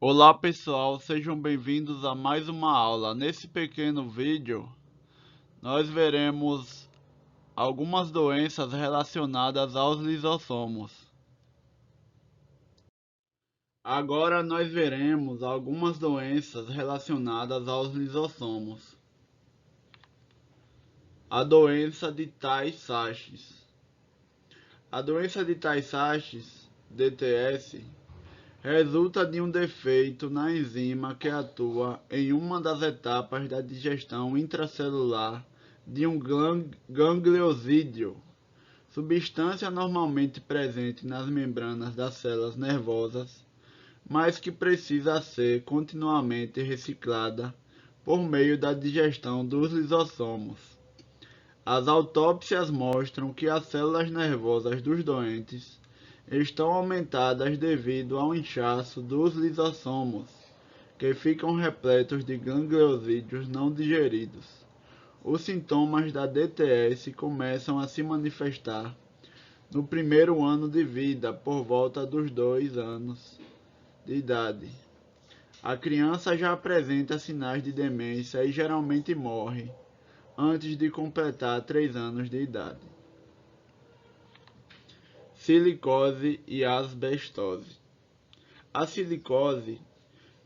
Olá pessoal, sejam bem-vindos a mais uma aula. Nesse pequeno vídeo, nós veremos algumas doenças relacionadas aos lisossomos. Agora nós veremos algumas doenças relacionadas aos lisossomos. A doença de Tay-Sachs. A doença de Tay-Sachs, DTS, resulta de um defeito na enzima que atua em uma das etapas da digestão intracelular de um gangliosídeo, substância normalmente presente nas membranas das células nervosas, mas que precisa ser continuamente reciclada por meio da digestão dos lisossomos. As autópsias mostram que as células nervosas dos doentes estão aumentadas devido ao inchaço dos lisossomos, que ficam repletos de gangliosídeos não digeridos. Os sintomas da DTS começam a se manifestar no primeiro ano de vida, por volta dos 2 anos de idade. A criança já apresenta sinais de demência e geralmente morre antes de completar 3 anos de idade. Silicose e asbestose. A silicose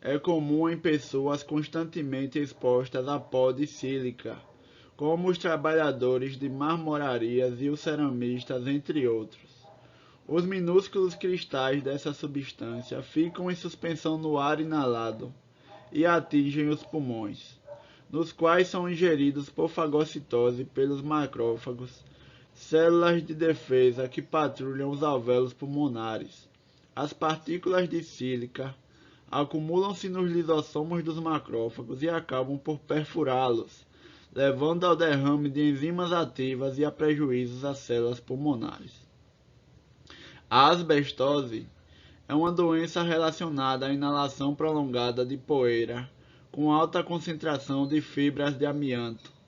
é comum em pessoas constantemente expostas a pó de sílica, como os trabalhadores de marmorarias e os ceramistas, entre outros. Os minúsculos cristais dessa substância ficam em suspensão no ar inalado e atingem os pulmões, nos quais são ingeridos por fagocitose pelos macrófagos, células de defesa que patrulham os alvéolos pulmonares. As partículas de sílica acumulam-se nos lisossomos dos macrófagos e acabam por perfurá-los, levando ao derrame de enzimas ativas e a prejuízos às células pulmonares. A asbestose é uma doença relacionada à inalação prolongada de poeira com alta concentração de fibras de amianto.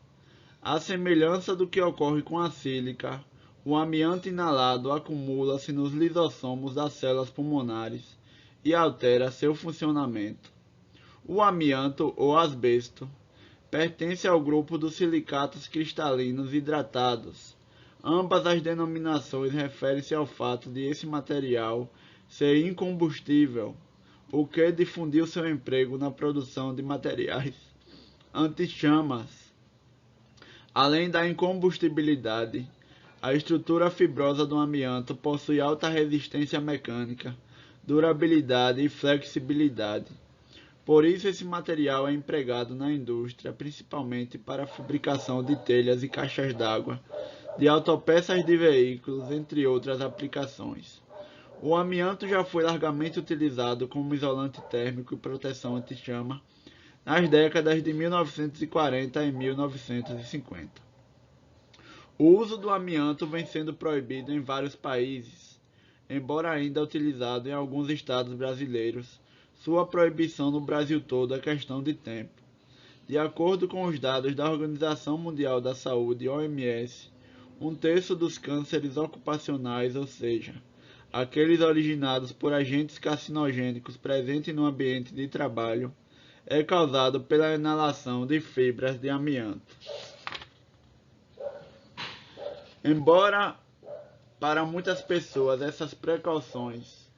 À semelhança do que ocorre com a sílica, o amianto inalado acumula-se nos lisossomos das células pulmonares e altera seu funcionamento. O amianto ou asbesto pertence ao grupo dos silicatos cristalinos hidratados. Ambas as denominações referem-se ao fato de esse material ser incombustível, o que difundiu seu emprego na produção de materiais anti-chamas. Além da incombustibilidade, a estrutura fibrosa do amianto possui alta resistência mecânica, durabilidade e flexibilidade. Por isso, esse material é empregado na indústria, principalmente para a fabricação de telhas e caixas d'água, de autopeças de veículos, entre outras aplicações. O amianto já foi largamente utilizado como isolante térmico e proteção anti-chama nas décadas de 1940 e 1950. O uso do amianto vem sendo proibido em vários países, embora ainda utilizado em alguns estados brasileiros. Sua proibição no Brasil todo é questão de tempo. De acordo com os dados da Organização Mundial da Saúde, OMS, um terço dos cânceres ocupacionais, ou seja, aqueles originados por agentes carcinogênicos presentes no ambiente de trabalho, é causado pela inalação de fibras de amianto. Embora para muitas pessoas essas precauções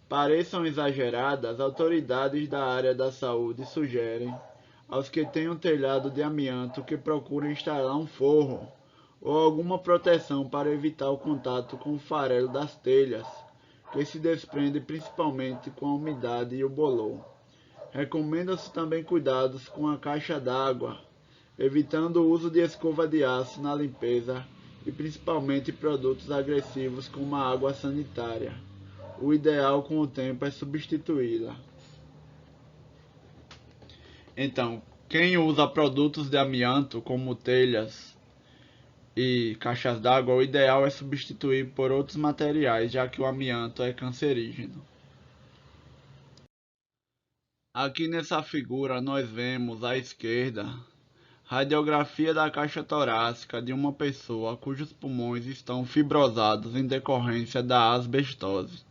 pareçam exageradas, autoridades da área da saúde sugerem aos que têm um telhado de amianto que procurem instalar um forro ou alguma proteção para evitar o contato com o farelo das telhas, que se desprende principalmente com a umidade e o bolor. Recomendam-se também cuidados com a caixa d'água, evitando o uso de escova de aço na limpeza e principalmente produtos agressivos como a água sanitária. O ideal com o tempo é substituí-la. Então, quem usa produtos de amianto como telhas e caixas d'água, o ideal é substituir por outros materiais, já que o amianto é cancerígeno. Aqui nessa figura nós vemos à esquerda radiografia da caixa torácica de uma pessoa cujos pulmões estão fibrosados em decorrência da asbestose.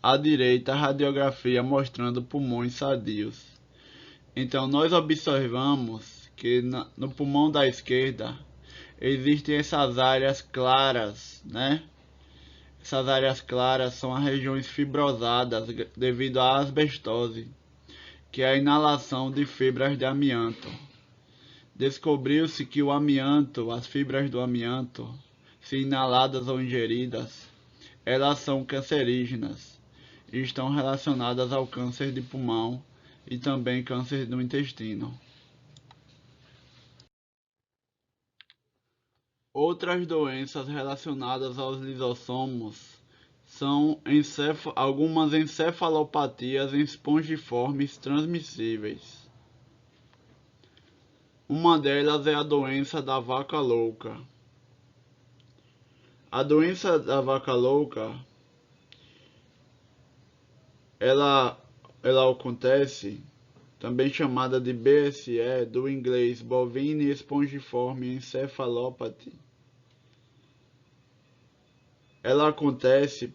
à direita a radiografia mostrando pulmões sadios. Então nós observamos que no pulmão da esquerda existem essas áreas claras, né? Essas áreas claras são as regiões fibrosadas devido à asbestose, que é a inalação de fibras de amianto. Descobriu-se que o amianto, as fibras do amianto, se inaladas ou ingeridas, elas são cancerígenas e estão relacionadas ao câncer de pulmão e também câncer do intestino. Outras doenças relacionadas aos lisossomos são algumas encefalopatias espongiformes transmissíveis. Uma delas é a doença da vaca louca. A doença da vaca louca, ela acontece, também chamada de BSE, do inglês Bovine Spongiform Encephalopathy. Ela acontece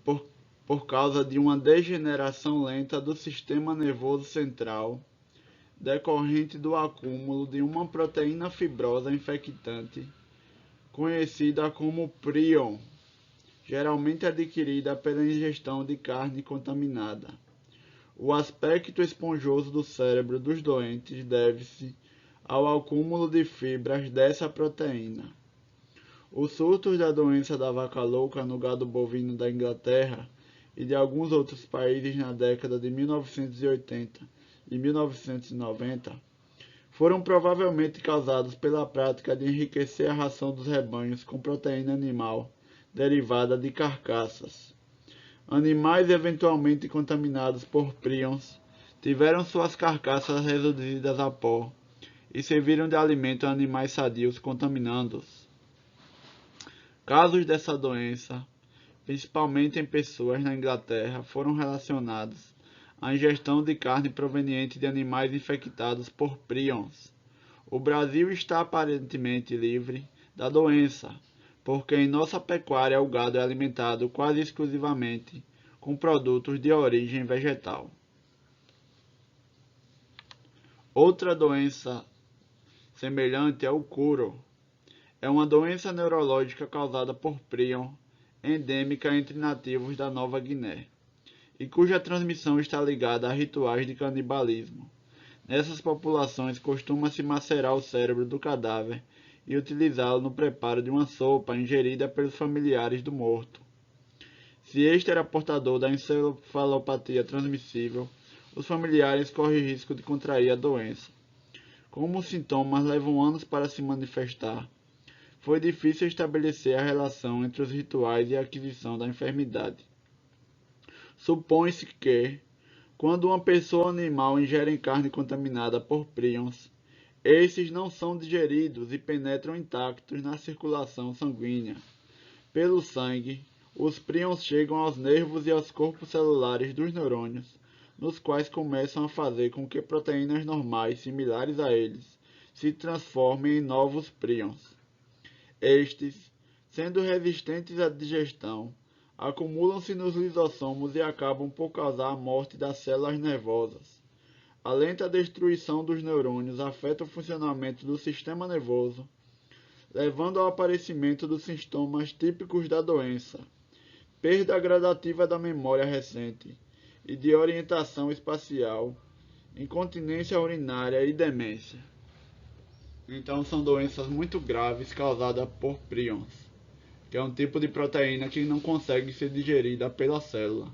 por causa de uma degeneração lenta do sistema nervoso central, decorrente do acúmulo de uma proteína fibrosa infectante, conhecida como prion, geralmente adquirida pela ingestão de carne contaminada. O aspecto esponjoso do cérebro dos doentes deve-se ao acúmulo de fibras dessa proteína. Os surtos da doença da vaca louca no gado bovino da Inglaterra e de alguns outros países na década de 1980 e 1990 foram provavelmente causados pela prática de enriquecer a ração dos rebanhos com proteína animal derivada de carcaças. Animais eventualmente contaminados por prions tiveram suas carcaças reduzidas a pó e serviram de alimento a animais sadios contaminando-os. Casos dessa doença, principalmente em pessoas na Inglaterra, foram relacionados à ingestão de carne proveniente de animais infectados por prions. O Brasil está aparentemente livre da doença, porque em nossa pecuária o gado é alimentado quase exclusivamente com produtos de origem vegetal. Outra doença semelhante é o curo. É uma doença neurológica causada por prion, endêmica entre nativos da Nova Guiné, e cuja transmissão está ligada a rituais de canibalismo. Nessas populações costuma-se macerar o cérebro do cadáver e utilizá-lo no preparo de uma sopa ingerida pelos familiares do morto. Se este era portador da encefalopatia transmissível, os familiares correm risco de contrair a doença. Como os sintomas levam anos para se manifestar, foi difícil estabelecer a relação entre os rituais e a aquisição da enfermidade. Supõe-se que, quando uma pessoa ou animal ingere carne contaminada por prions, esses não são digeridos e penetram intactos na circulação sanguínea. Pelo sangue, os prions chegam aos nervos e aos corpos celulares dos neurônios, nos quais começam a fazer com que proteínas normais similares a eles se transformem em novos prions. Estes, sendo resistentes à digestão, acumulam-se nos lisossomos e acabam por causar a morte das células nervosas. A lenta destruição dos neurônios afeta o funcionamento do sistema nervoso, levando ao aparecimento dos sintomas típicos da doença, perda gradativa da memória recente e de orientação espacial, incontinência urinária e demência. Então são doenças muito graves causadas por prions, que é um tipo de proteína que não consegue ser digerida pela célula.